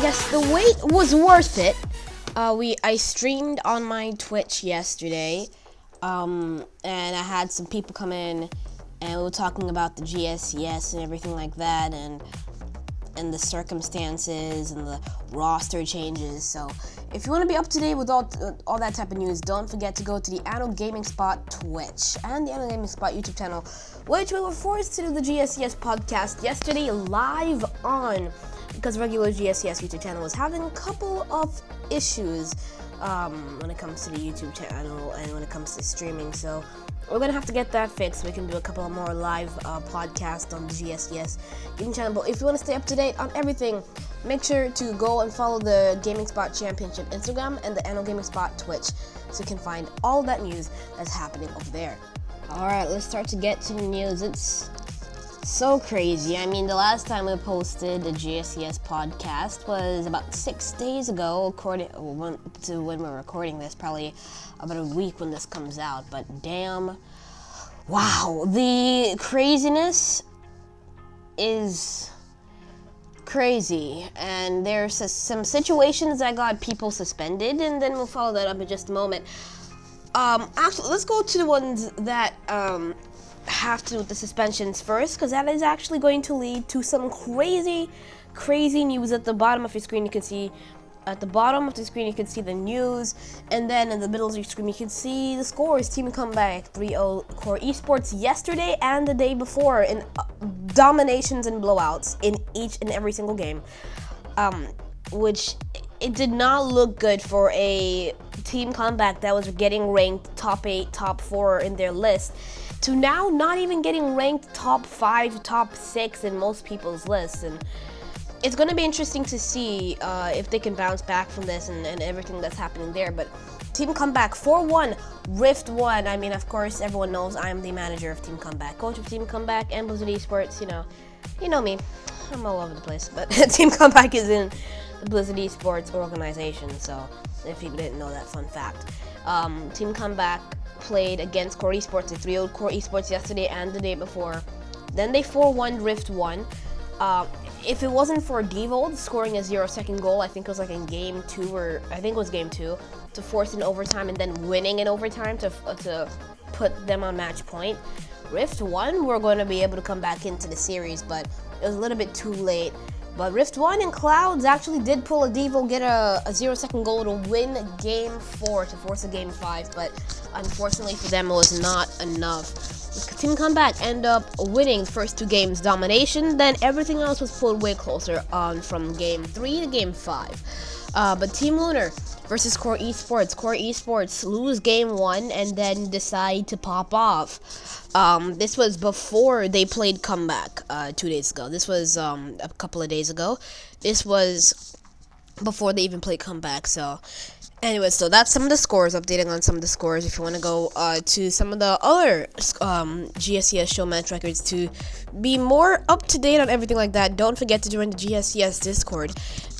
yes, the wait was worth it. I streamed on my Twitch yesterday, and I had some people come in, and we were talking about the GSCS and everything like that, and the circumstances and the roster changes. So if you want to be up to date with all that type of news, don't forget to go to the Anno Gaming Spot Twitch and the Anno Gaming Spot YouTube channel, which we were forced to do the GSCS podcast yesterday live on, because regular GSCS YouTube channel was having a couple of issues when it comes to the YouTube channel and when it comes to streaming. So we're gonna have to get that fixed. We can do a couple of more live podcasts on the GSCS gaming channel. But if you want to stay up to date on everything, make sure to go and follow the Gaming Spot Championship Instagram and the Anno Gaming Spot Twitch, so you can find all that news that's happening over there. Alright, let's start to get to the news. It's so crazy. I mean, the last time we posted the GSCS podcast was about 6 days ago, according to when we're recording this, probably about a week when this comes out. But damn, wow, the craziness is crazy, and there's some situations that got people suspended, and then we'll follow that up in just a moment. Actually, let's go to the ones that have to do with the suspensions first, because that is actually going to lead to some crazy news. At the bottom of your screen you can see the news, and then in the middle of your screen you can see the scores. Team comeback 3-0 Core Esports yesterday and the day before in dominations and blowouts in each and every single game, which it did not look good for a team comeback that was getting ranked top 8, top 4 in their list, to now not even getting ranked top 5, top 6 in most people's lists. And it's going to be interesting to see if they can bounce back from this and everything that's happening there. But Team Comeback 4-1, Rift 1. I mean, of course, everyone knows I am the manager of Team Comeback, coach of Team Comeback and Blizzard Esports. You know me, I'm all over the place. But Team Comeback is in the Blizzard Esports organization, so if you didn't know that fun fact. Team Comeback played against Core Esports. They 3-0 Core Esports yesterday and the day before. Then they 4-1 Rift 1. If it wasn't for Devold scoring a 0-second goal, I think it was like in game 2, or I think it was game 2, to force an overtime and then winning in overtime to put them on match point, Rift 1 were going to be able to come back into the series, but it was a little bit too late. But Rift 1 and Clouds actually did pull a Devo, get a 0-second goal to win game 4, to force a game 5, but unfortunately for them it was not enough. Team Comeback end up winning the first 2 games domination, then everything else was pulled way closer on from game 3 to game 5. But Team Lunar versus Core Esports. Core Esports lose game 1 and then decide to pop off. This was before they played Comeback 2 days ago. This was a couple of days ago. This was before they even played Comeback. So anyway, so that's some of the scores, updating on some of the scores. If you want to go to some of the other GSCS show match records to be more up to date on everything like that, don't forget to join the GSCS Discord,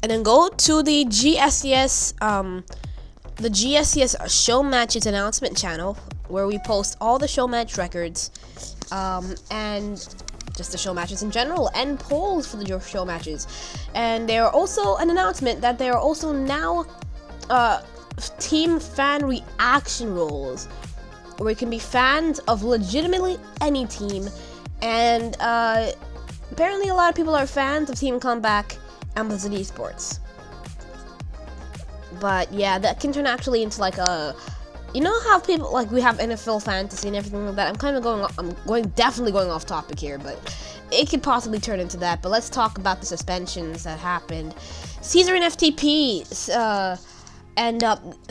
and then go to the GSCS show matches announcement channel, where we post all the show match records and just the show matches in general, and polls for the show matches. And there are also an announcement that there are also now team fan reaction roles, where you can be fans of legitimately any team, and apparently a lot of people are fans of Team Comeback and Blizzard Esports. But yeah, that can turn actually into like a, you know how people, like, we have NFL fantasy and everything like that. I'm definitely going off topic here, but it could possibly turn into that. But let's talk about the suspensions that happened. Caesar and FTP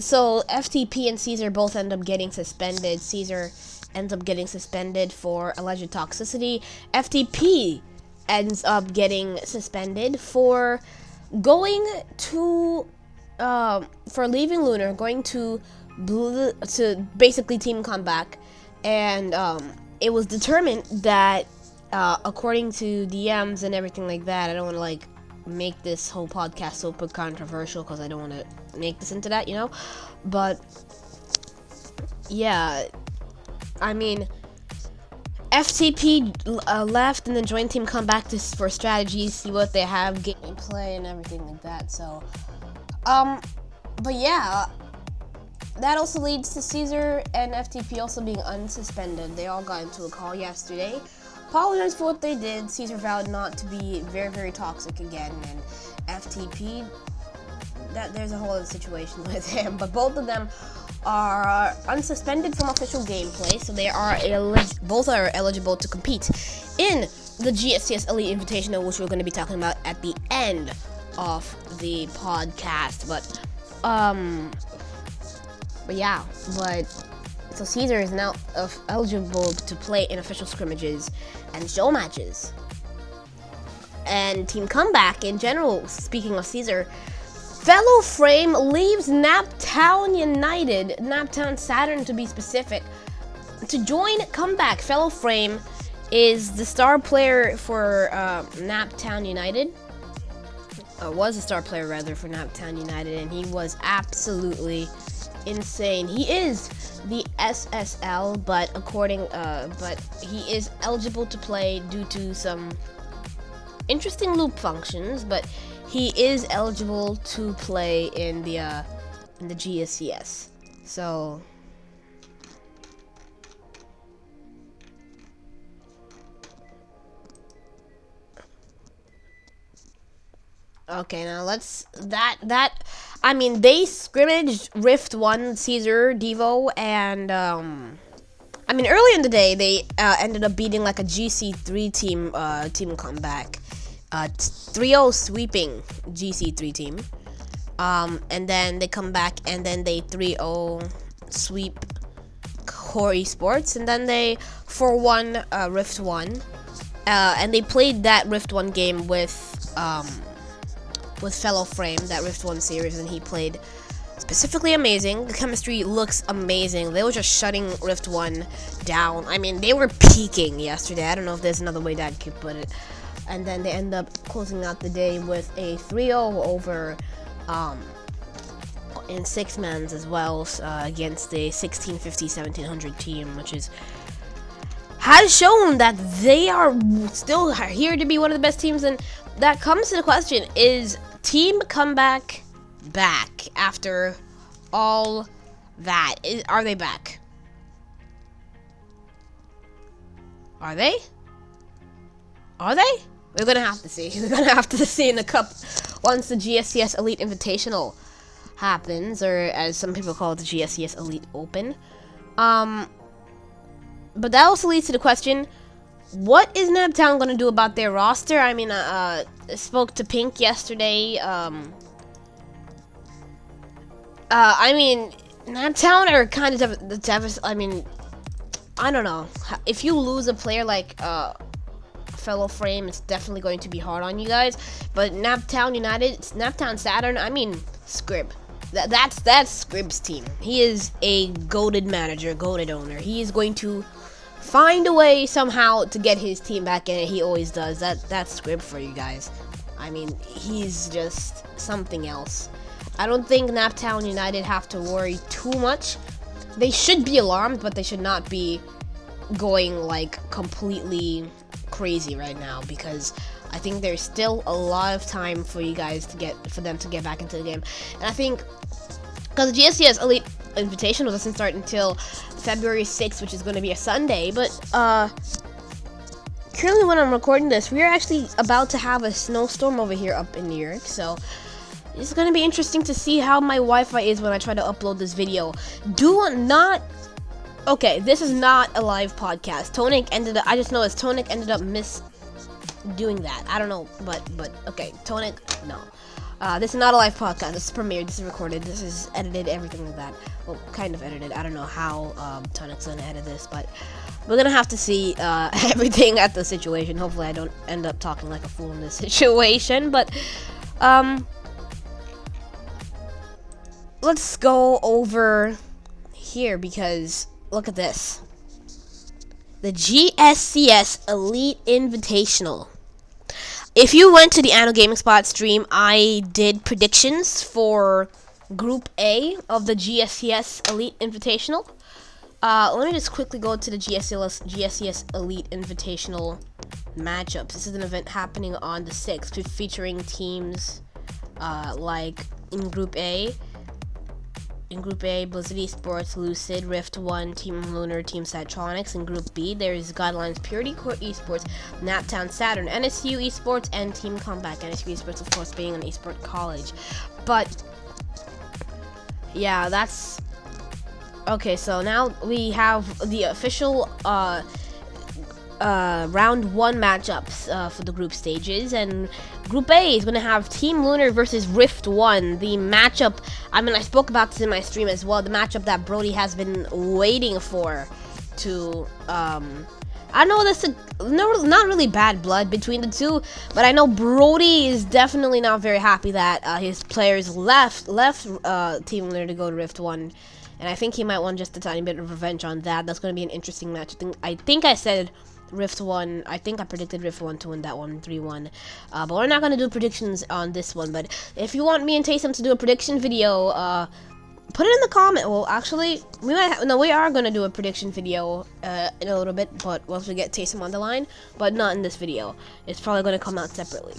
so FTP and Caesar both end up getting suspended. Caesar ends up getting suspended for alleged toxicity. FTP ends up getting suspended for going to for leaving Lunar, going to basically Team Comeback, and it was determined that according to DMs and everything like that, I don't want to like make this whole podcast super controversial, because I don't want to make this into that, but yeah, I mean, FTP left and then joined Team Comeback for strategies, see what they have, gameplay, and everything like that. So, but yeah, that also leads to Caesar and FTP also being unsuspended. They all got into a call yesterday. Apologize for what they did. Caesar vowed not to be very, very toxic again, and FTP, there's a whole other situation with him. But both of them are unsuspended from official gameplay, so they are both are eligible to compete in the GSCS Elite Invitational, which we're going to be talking about at the end of the podcast. But so Caesar is now eligible to play in official scrimmages and show matches. And Team Comeback in general, speaking of Caesar, Fellow Frame leaves Naptown United, Naptown Saturn to be specific, to join Comeback. Fellow Frame is the star player for Naptown United. Was a star player rather for Naptown United, and he was absolutely insane. He is the SSL, but but he is eligible to play due to some interesting loop functions, but he is eligible to play in the GSCS. So okay, now let's I mean, they scrimmaged Rift 1, Caesar, Devo, and I mean, early in the day they ended up beating like a GC3 team Team Comeback. 3-0 sweeping GC3 team, and then they come back and then they 3-0 sweep Core Esports, and then they 4-1 Rift 1, and they played that Rift 1 game with Fellow Frame, that Rift 1 series, and he played specifically amazing. The chemistry looks amazing. They were just shutting Rift 1 down. I mean, they were peaking yesterday. I don't know if there's another way that I could put it. And then they end up closing out the day with a 3-0 over in 6-mans as well, against a 1650-1700 team, which has shown that they are still here to be one of the best teams. And that comes to the question, is Team Comeback back after all that? Are they back? Are they? Are they? We're gonna have to see. We're gonna have to see in the cup once the GSCS Elite Invitational happens, or as some people call it, the GSCS Elite Open. But that also leads to the question: what is Naptown gonna do about their roster? I mean, I spoke to Pink yesterday. I mean, Naptown are kind of devastated. I mean, I don't know. If you lose a player like Fellow Frame, it's definitely going to be hard on you guys. But Naptown United, Naptown Saturn, I mean, Scrib. That's Scrib's team. He is a goated manager, goated owner. He is going to find a way somehow to get his team back in it. He always does. That's Scrib for you guys. I mean, he's just something else. I don't think Naptown United have to worry too much. They should be alarmed, but they should not be going like completely crazy right now, because I think there's still a lot of time for you guys for them to get back into the game. And I think because the GSCS Elite Invitational doesn't start until February 6th, which is going to be a Sunday, but currently when I'm recording this, we are actually about to have a snowstorm over here up in New York, so it's going to be interesting to see how my Wi-Fi is when I try to upload this video. Okay, this is not a live podcast. I just know Tonic ended up doing that. I don't know, but okay, Tonic, no. This is not a live podcast. This is premiered. This is recorded. This is edited. Everything like that. Well, kind of edited. I don't know how Tonic's gonna edit this, but we're gonna have to see everything at the situation. Hopefully, I don't end up talking like a fool in this situation. But let's go over here, because look at this. The GSCS Elite Invitational. If you went to the Anno Gaming Spot stream, I did predictions for Group A of the GSCS Elite Invitational. Let me just quickly go to the GSCS Elite Invitational matchups. This is an event happening on the 6th, featuring teams like in Group A. In Group A, Blizzard Esports, Lucid, Rift 1, Team Lunar, Team Satronics. In Group B, there is Godlines, Purity Core Esports, Naptown Saturn, NSU Esports, and Team Comeback. NSU Esports, of course, being an esport college. But yeah, that's okay. So now we have the official round 1 matchups for the group stages, and Group A is going to have Team Lunar versus Rift 1. The matchup, I mean, I spoke about this in my stream as well, the matchup that Brody has been waiting for to, I know this is not really bad blood between the two, but I know Brody is definitely not very happy that his players left Team Lunar to go to Rift 1, and I think he might want just a tiny bit of revenge on that. That's going to be an interesting match. I think I said Rift 1. I think I predicted Rift 1 to win that one 3-1. But we're not going to do predictions on this one. But if you want me and Taysom to do a prediction video, put it in the comment. Well, actually, we are going to do a prediction video in a little bit, but once we get Taysom on the line, but not in this video. It's probably going to come out separately.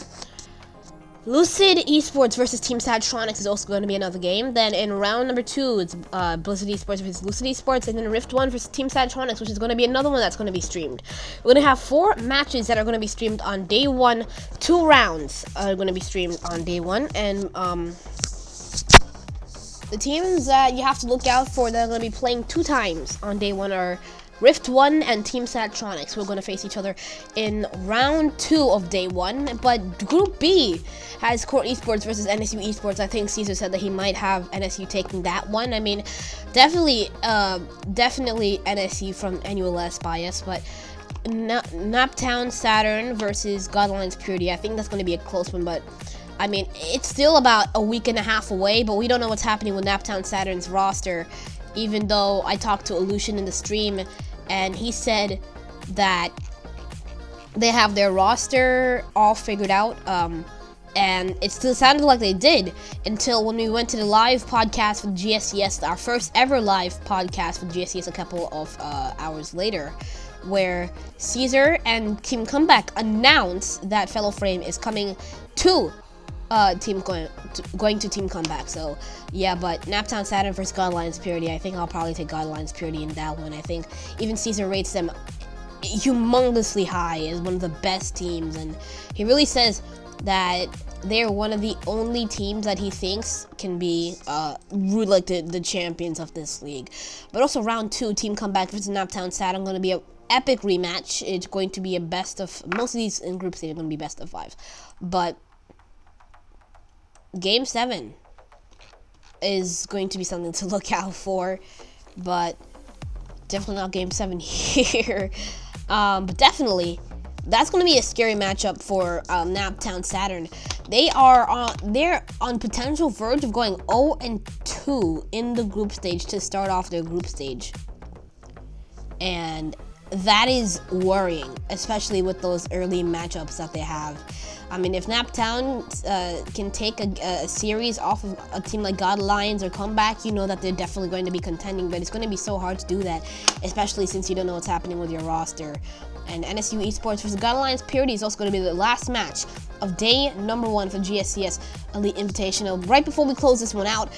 Lucid Esports versus Team Satronics is also going to be another game. Then in round number 2, it's Blizzard Esports versus Lucid Esports, and then Rift 1 versus Team Satronics, which is going to be another one that's going to be streamed. We're going to have 4 matches that are going to be streamed on day 1. 2 rounds are going to be streamed on day 1, and the teams that you have to look out for that are going to be playing 2 times on day 1 are Rift 1 and Team Satronics. We're going to face each other in round 2 of day 1. But Group B has Core Esports versus NSU Esports. I think Caesar said that he might have NSU taking that one. I mean, definitely NSU from NULS bias, but Naptown Saturn versus Godlines Purity. I think that's going to be a close one, but I mean, it's still about a week and a half away, but we don't know what's happening with Naptown Saturn's roster, even though I talked to Illusion in the stream, and he said that they have their roster all figured out, and it still sounded like they did until when we went to the live podcast with GSCS, our first ever live podcast with GSCS a couple of hours later, where Caesar and Team Comeback announced that Fellow Frame is coming to going to Team Comeback. So yeah, but Naptown Saturn versus Godlines Purity, I think I'll probably take Godlines Purity in that one. I think even Caesar rates them humongously high as one of the best teams, and he really says that they're one of the only teams that he thinks can be like the champions of this league. But also round 2, Team Comeback versus Naptown Saturn, going to be an epic rematch. It's going to be a best of, most of these in group stage are going to be best of 5, but Game 7 is going to be something to look out for, but definitely not Game 7 here. But definitely, that's going to be a scary matchup for Naptown Saturn. They're on potential verge of going 0-2 in the group stage to start off their group stage, and that is worrying, especially with those early matchups that they have. I mean, if Naptown can take a series off of a team like God Lions or Comeback, you know that they're definitely going to be contending, but it's going to be so hard to do that, especially since you don't know what's happening with your roster. And NSU Esports versus God Lions Purity is also going to be the last match of day number 1 for GSCS Elite Invitational. Right before we close this one out,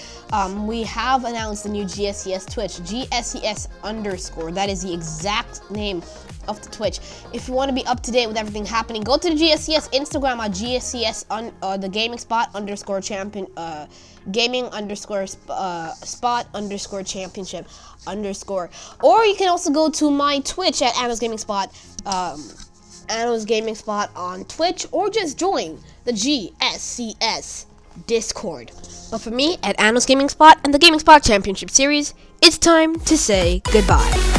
we have announced the new GSCS Twitch, GSCS_. That is the exact name of the Twitch. If you want to be up to date with everything happening, go to the GSCS Instagram at GSCS the gaming spot _ champion gaming spot _ championship _, or you can also go to my Twitch at Anno's Gaming Spot, Anno's Gaming Spot on Twitch, or just join the GSCS Discord. But for me, at Anno's Gaming Spot and the Gaming Spot Championship Series, it's time to say goodbye.